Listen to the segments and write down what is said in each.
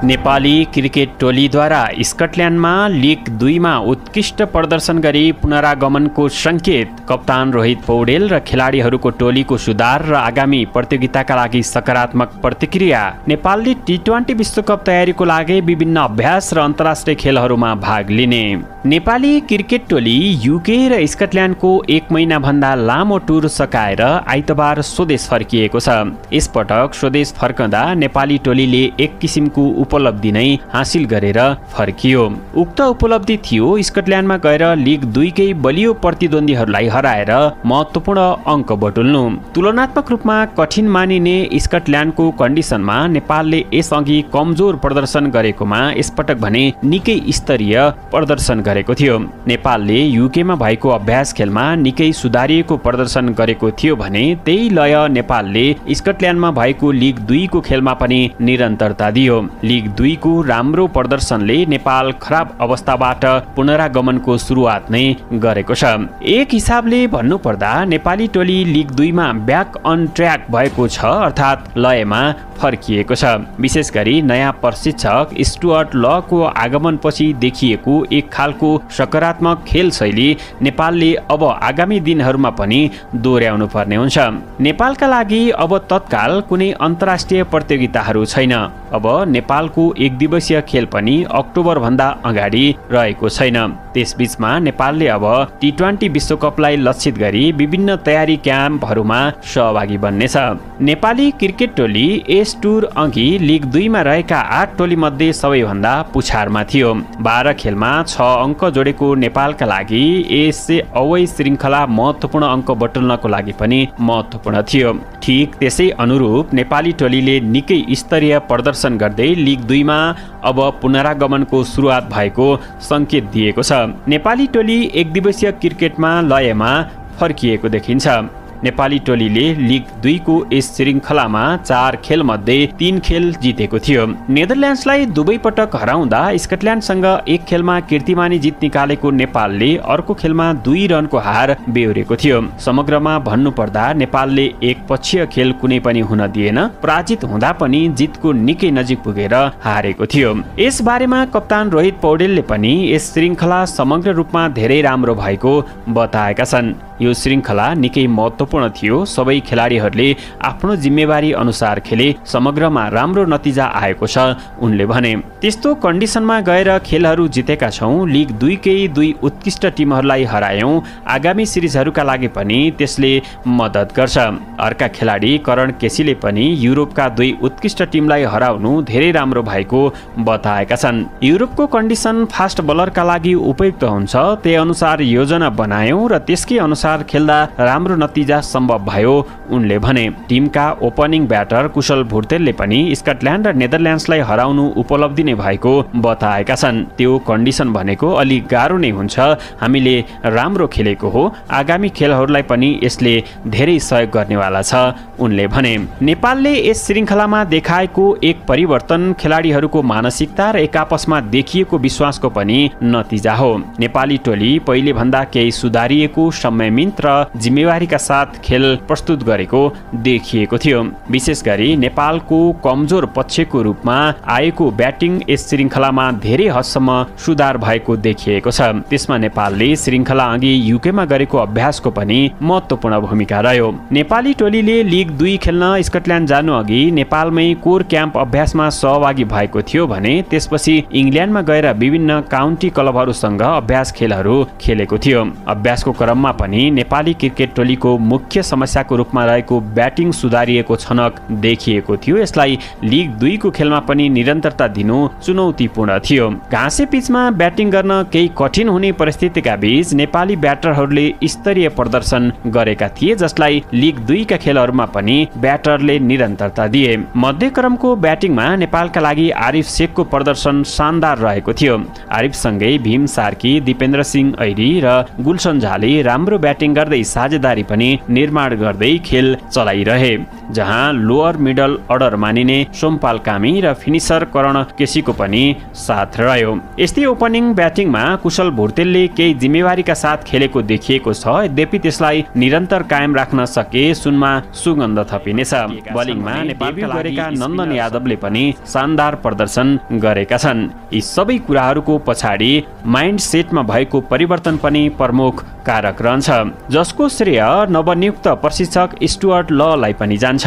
Nepali cricket टोलीद्वारा स्कटल्यान्डमा league 2 मा उत्कृष्ट प्रदर्शन गरी पुनरागमनको संकेत। कप्तान रोहित पौडेल र खेलाडीहरूको टोलीको सुधार र आगामी प्रतियोगिताका लागि सकारात्मक प्रतिक्रिया। नेपालले टी20 विश्वकप तयारीको लागि विभिन्न अभ्यास र अन्तर्राष्ट्रिय खेलहरूमा भाग लिने। नेपाली क्रिकेट टोली युके र स्कटल्यान्डको 1 महिनाभन्दा लामो टुर सकाएर आइतबार स्वदेश फर्किएको छ। यसपटक स्वदेश फर्कँदा नेपाली टोलीले एक किसिमको उपलब्धि नै हासिल गरेर फर्कियो। उक्त उपलब्धि थियो स्कटल्यान्डमा गएर लिग 2 कै बलियो प्रतिद्वन्दीहरूलाई हराएर महत्त्वपूर्ण अङ्क बटुल्नु। तुलनात्मक रूपमा कठिन मानिने स्कटल्यान्डको कन्डिसनमा नेपालले यसअघि कमजोर प्रदर्शन गरेकोमा यसपटक भने निकै स्तरीय प्रदर्शन गरेको थियो। नेपालले युकेमा भएको अभ्यास खेलमा निकै सुधारिएको प्रदर्शन गरेको थियो भने त्यही लय नेपालले स्कटल्यान्डमा भएको लिग 2 को खेलमा पनि निरन्तरता दियो। लिग 2 को राम्रो प्रदर्शनले नेपाल खराब अवस्थाबाट पुनरागमनको सुरुवात नै गरेको छ। एक हिसाबले भन्नुपर्दा नेपाली टोली लिग 2 मा ब्याक अन ट्र्याक भएको छ, अर्थात् लयमा फर्किएको छ। विशेष गरी नयाँ प्रशिक्षक स्टुअर्ट लको आगमनपछि देखिएको एक खालको सकारात्मक खेल शैली नेपालले अब आगामी दिनहरूमा पनि दोहोर्याउनु पर्ने हुन्छ। नेपालका लागि अब तत्काल कुनै अन्तर्राष्ट्रिय प्रतियोगिताहरू छैन। अब नेपालको एक दिवसीय खेल पनि अक्टोबर भन्दा अगाडि रहेको छैन। त्यसबीचमा नेपालले अब टी20 विश्वकपलाई लक्षित गरी विभिन्न तयारी क्याम्पहरूमा सहभागी बन्नेछ। नेपाली क्रिकेट टोली यस टुर अघि लिग 2 मा रहेका 8 टोली मध्ये सबैभन्दा पुछारमा थियो। 12 खेलमा 6 अङ्क जोडेको नेपालका लागि यस अवै श्रृङ्खला महत्त्वपूर्ण अङ्क बटुल्नको लागि पनि महत्त्वपूर्ण थियो। ठिक त्यसै अनुरूप नेपाली टोलीले निकै स्तरीय प्रदर्शन गर्दै लिग 2 मा अब पुनरागमनको सुरुवात भएको संकेत दिएको छ। नेपाली टोली एक दिवसीय क्रिकेटमा लयमा फर्किएको देखिन्छ। नेपाली टोलीले लिग 2 को यस श्रृङ्खलामा 4 खेल मध्ये 3 खेल जितेको थियो। नेदरल्यान्ड्सलाई दुवै पटक हराउँदा स्कटल्यान्डसँग एक खेलमा कीर्तिमानी जित निकालेको नेपालले अर्को खेलमा 2 रनको हार बेहोरेको थियो। समग्रमा भन्नुपर्दा नेपालले एकपक्षीय खेल कुनै पनि हुन दिएन। पराजित हुँदा पनि जितको निकै नजिक पुगेर हारेको थियो। यस बारेमा कप्तान रोहित पौडेलले पनि यस श्रृङ्खला समग्र रूपमा धेरै राम्रो भएको बताएका छन्। यो श्रृङ्खला निकै महत्त्वपूर्ण थियो। सबै खेलाडीहरूले आफ्नो जिम्मेवारी अनुसार खेले, समग्रमा राम्रो नतिजा आएको छ उनले भने। त्यस्तो कन्डिसनमा गएर खेलहरू जितेका छौँ, लिग 2 कै 2 उत्कृष्ट टिमहरूलाई हरायौँ। आगामी सिरिजहरूका लागि पनि त्यसले मद्दत गर्छ। अर्का खेलाडी करण केसीले पनि युरोपका 2 उत्कृष्ट टिमलाई हराउनु धेरै राम्रो भएको बताएका छन्। युरोपको कन्डिसन फास्ट बलरका लागि उपयुक्त हुन्छ, त्यही अनुसार योजना बनायौँ र त्यसकै अनुसार खेल्दा राम्रो नतिजा सम्भव भयो उनले भने। टिमका ओपनिङ ब्याटर कुशल भुर्तेलले पनि स्कटल्यान्ड र नेदरल्यान्ड्सलाई हराउनु उपलब्धि नै भएको बताएका छन्। त्यो कन्डिसन भनेको अलि गाह्रो नै हुन्छ, हामीले राम्रो खेलेको हो, आगामी खेलहरूलाई पनि यसले धेरै सहयोग गर्नेवाला छ उनले भने। नेपालले यस श्रृङ्खलामा देखाएको एक परिवर्तन खेलाडीहरूको मानसिकता र एक आपसमा देखिएको विश्वासको पनि नतिजा हो। नेपाली टोली पहिले भन्दा केही सुधारिएको संयमित र जिम्मेवारीका साथ खेल प्रस्तुत गरेको देखिएको थियो। विशेष गरी नेपालको कमजोर पक्षको रूपमा आएको ब्याटिङ यस श्रृङ्खलामा धेरै हदसम्म सुधार भएको देखिएको छ। त्यसमा नेपालले श्रृङ्खला अघि युकेमा गरेको अभ्यासको पनि महत्त्वपूर्ण भूमिका रह्यो। नेपाली टोलीले लिग 2 खेल्न स्कटल्यान्ड जानु अघि नेपालमै कोर क्याम्प अभ्यासमा सहभागी भएको थियो भने त्यसपछि इङ्ल्यान्डमा गएर विभिन्न काउन्टी क्लबहरूसँग अभ्यास खेलहरू खेलेको थियो। अभ्यासको क्रममा पनि नेपाली क्रिकेट टोलीको मुख्य समस्याको रूपमा रहेको ब्याटिङ सुधारिएको छनक देखिएको थियो। यसलाई लिग 2 को खेलमा पनि निरन्तरता दिनु चुनौतीपूर्ण थियो। घाँसे पिचमा ब्याटिङ गर्न केही कठिन हुने परिस्थितिका बीच नेपाली ब्याटरहरूले स्तरीय प्रदर्शन गरेका थिए, जसलाई लिग 2 का खेलहरूमा पनि ब्याटरले निरन्तरता दिए। मध्यक्रमको ब्याटिङमा नेपालका लागि आरिफ शेखको प्रदर्शन शानदार रहेको थियो। आरिफसँगै भीम सार्की, दिपेन्द्र सिंह ऐरी र गुलसन झाले राम्रो ब्याटिङ गर्दै साझेदारी पनि निर्माण गर्दै खेल चलाइरहे, जहाँ लोअर मिडल अर्डर मानिने सोमपाल कामी र फिनिसर करण केसीको पनि साथ रह्यो। यस्तै ओपनिङ ब्याटिङमा कुशल भुर्तेलले केही जिम्मेवारीका साथ खेलेको देखिएको छ, यद्यपि त्यसलाई निरन्तर कायम राख्न सके सुनमा सुगन्ध थपिनेछ। बलिङमा नेपालका गरेका नन्दन यादवले पनि शानदार प्रदर्शन गरेका छन्। यी सबै कुराहरूको पछाडि माइन्ड सेटमा भएको परिवर्तन पनि प्रमुख कारक रहन्छ, जसको श्रेय नवनियुक्त प्रशिक्षक स्टुअर्ट ललाई पनि जान्छ।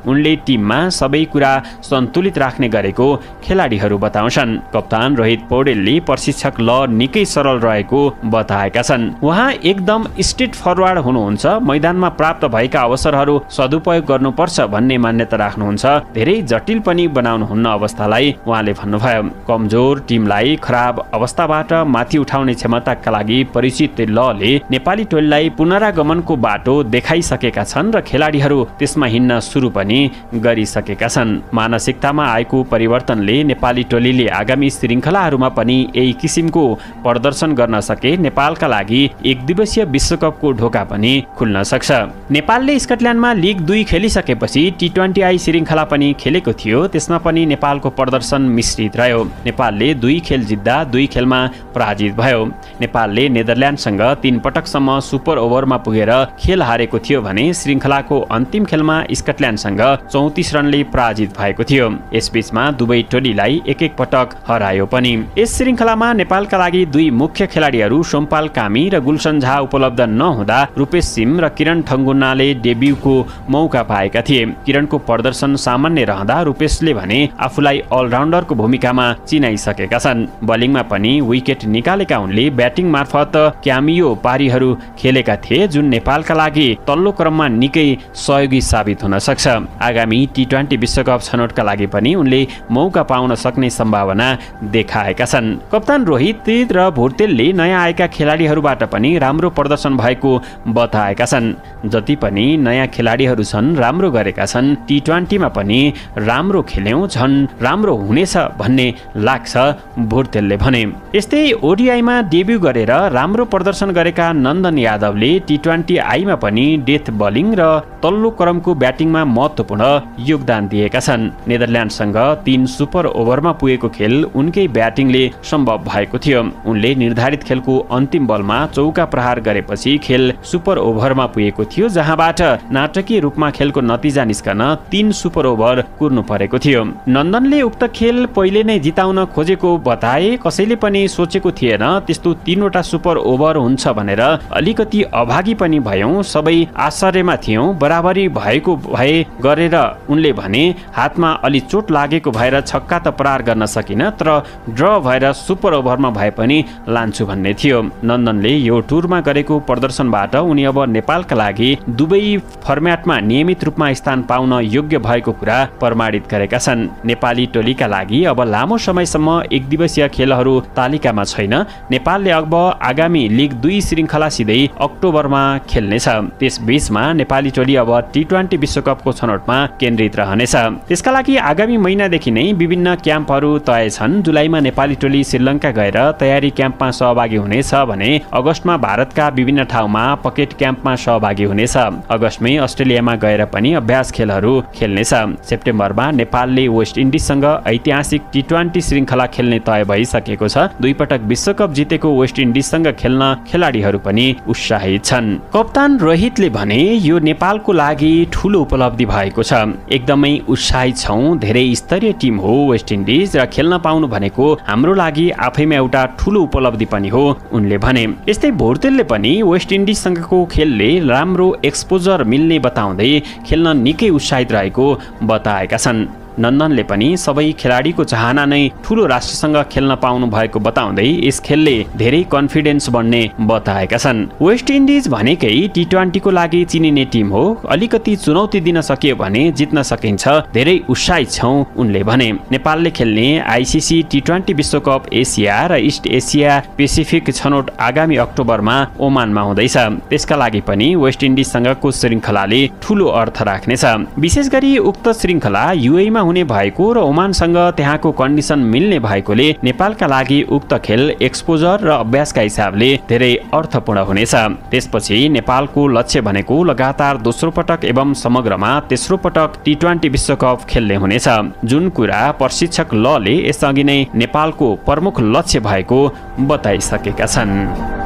उनले टिममा सबै कुरा सन्तुलित राख्ने गरेको खेलाडीहरू बताउँछन्। कप्तान रोहित पौडेलले प्रशिक्षक ल निकै सरल रहेको बताएका छन्। उहाँ एकदम स्ट्रेट फरवार्ड हुनुहुन्छ, मैदानमा प्राप्त भएका अवसरहरू सदुपयोग गर्नुपर्छ भन्ने मान्यता राख्नुहुन्छ, धेरै जटिल पनि बनाउनुहुन्न अवस्थालाई उहाँले भन्नुभयो। कमजोर टिमलाई खराब अवस्थाबाट माथि उठाउने क्षमताका लागि परिचित लले नेपाली टोलीलाई पुनरागमनको बाटो देखाइसकेका छन् र खेलाडीहरू त्यसमा हिँड्न सुरु पनि गरिसकेका छन्। मानसिकतामा आएको परिवर्तनले नेपाली टोलीले आगामी श्रृङ्खलाहरूमा पनि यही किसिमको प्रदर्शन गर्न सके नेपालका लागि एक दिवसीय विश्वकपको ढोका पनि खुल्न सक्छ। नेपालले स्कटल्यान्डमा लिग 2 खेलिसकेपछि T20I श्रृङ्खला पनि खेलेको थियो, त्यसमा पनि नेपालको प्रदर्शन मिश्रित रह्यो। नेपालले 2 खेल जित्दा 2 खेलमा पराजित भयो। नेपालले नेदरल्यान्डसँग 3 पटकसम्म सुपर ओभरमा पुगेर खेल हारेको थियो भने श्रृङ्खलाको अन्तिम खेलमा स्कटल्यान्डसँग 34 रनले पराजित भएको थियो। यसबीचमा दुवै टोलीलाई एक पटक हरायो पनि। यस श्रृङ्खलामा नेपालका लागि 2 मुख्य खेलाडीहरू सोमपाल कामी र गुलसन झा उपलब्ध नहुँदा रूपेश सिम र किरण ठङ्गुन्नाले डेब्युको मौका पाएका थिए। किरणको प्रदर्शन सामान्य रहँदा रूपेशले भने आफूलाई अलराउन्डरको भूमिकामा चिनाइसकेका छन्। बलिङमा पनि विकेट निकालेका उनले ब्याटिङ मार्फत क्यामियो पारीहरू खेलेका थिए, जुन नेपालका लागि तल्लो क्रममा निकै सहयोगी साबित हुन सक्छ। आगामी T20 विश्वकप छनौटका लागि पनि उनले मौका पाउन सक्ने सम्भावना देखाएका छन्। कप्तान रोहित र भुर्तेलले नयाँ आएका खेलाडीहरूबाट पनि राम्रो प्रदर्शन भएको बताएका छन्। जति पनि नयाँ खेलाडीहरू छन् राम्रो गरेका छन्, T20 मा पनि राम्रो खेल्यौं, झन् राम्रो हुनेछ भन्ने लाग्छ भुर्तेलले भने। यस्तै ODI मा डेब्यु गरेर राम्रो प्रदर्शन गरेका नन्दन यादवले T20I मा पनि डेथ बलिङ र तल्लो क्रमको ब्याटिङमा महत्त्वपूर्ण योगदान दिएका छन्। नेदरल्यान्डसँग 3 सुपर ओभरमा पुगेको खेल उनकै ब्याटिङले सम्भव भएको थियो। उनले निर्धारित खेलको अन्तिम बलमा चौका प्रहार गरेपछि खेल सुपर ओभरमा पुगेको थियो, जहाँबाट नाटकीय रूपमा खेलको नतिजा निस्कन 3 सुपर ओभर कुर्नु परेको थियो। नन्दनले उक्त खेल पहिले नै जिताउन खोजेको बताए। कसैले पनि सोचेको थिएन त्यस्तो 3 वटा सुपर ओभर हुन्छ भनेर। अलिकति अभागी पनि भयौं, सबै आश्चर्यमा थियौं। बराबरी भएको भए गरेर उनले भने हातमा अलि चोट लागेको भएर छक्का त प्रहार गर्न सकिन, तर ड्र भएर सुपर ओभरमा भए पनि लान्छु भन्ने थियो। नन्दनले यो टुरमा गरेको प्रदर्शनबाट उनी अब नेपालका लागि दुवै फर्म्याटमा नियमित रूपमा स्थान पाउन योग्य भएको कुरा प्रमाणित गरेका छन्। नेपाली टोलीका लागि अब लामो समयसम्म एक दिवसीय खेलहरू तालिकामा छैन। नेपालले अब आगामी लिग 2 श्रृङ्खला सिधै अक्टोबरमा खेल्नेछ। त्यसबीचमा नेपाली टोली अब T20 विश्वकपको छनौटमा केन्द्रित रहनेछ। त्यसका लागि आगामी महिनादेखि नै विभिन्न क्याम्पहरू तय छन्। जुलाईमा नेपाली टोली श्रीलङ्का गएर तयारी क्याम्पमा सहभागी हुनेछ भने अगस्तमा भारतका विभिन्न ठाउँमा पकेट क्याम्पमा सहभागी हुनेछ। अगस्तमै अस्ट्रेलियामा गएर पनि अभ्यास खेलहरू खेल्नेछ। सेप्टेम्बरमा नेपालले वेस्ट इन्डिजसँग ऐतिहासिक T20 श्रृङ्खला खेल्ने तय भइसकेको छ। 2 पटक विश्वकप जितेको वेस्ट इन्डिजसँग खेल्न खेलाडीहरू पनि उत्साहित छन्। कप्तान रोहितले भने यो नेपालको लागि ठूलो उपलब्धि भएको छ। एकदमै उत्साहित छौं। धेरै स्तरीय टिम हो वेस्ट इन्डिज र खेल्न पाउनु भनेको हाम्रो लागि आफैमा एउटा ठूलो उपलब्धि पनि हो उनले भने। यस्तै भुर्तेलले पनि वेस्ट इन्डिजसँगको खेलले राम्रो एक्सपोजर मिल्ने बताउँदै खेल्न निकै उत्साहित रहेको बताएका छन्। नन्दनले पनि सबै खेलाडीको चाहना नै ठूलो राष्ट्रसँग खेल्न पाउनु भएको बताउँदै यस खेलले धेरै कन्फिडेन्स बढ्ने बताएका छन्। वेस्ट इन्डिज भनेकै T20 को लागि चिनिने टिम हो। अलिकति चुनौती दिन सकियो भने जित्न सकिन्छ। धेरै उत्साहित छौं उनले भने। नेपालले खेल्ने ICC T20 विश्वकप एसिया र इस्ट एसिया पेसिफिक छनौट आगामी अक्टोबरमा ओमानमा हुँदैछ। त्यसका लागि पनि वेस्ट इन्डिजसँगको श्रृङ्खलाले ठूलो अर्थ राख्नेछ। विशेष गरी उक्त श्रृङ्खला UAE मा हुने भएको र ओमानसँग त्यहाँको कन्डिसन मिल्ने भएकोले नेपालका लागि उक्त खेल एक्सपोजर र अभ्यासका हिसाबले धेरै अर्थपूर्ण हुनेछ। त्यसपछि नेपालको लक्ष्य भनेको लगातार दोस्रो पटक एवं समग्रमा तेस्रो पटक T20 विश्वकप खेल्ने हुनेछ, जुन कुरा प्रशिक्षक लले यसअघि नै नेपालको प्रमुख लक्ष्य भएको बताइसकेका छन्।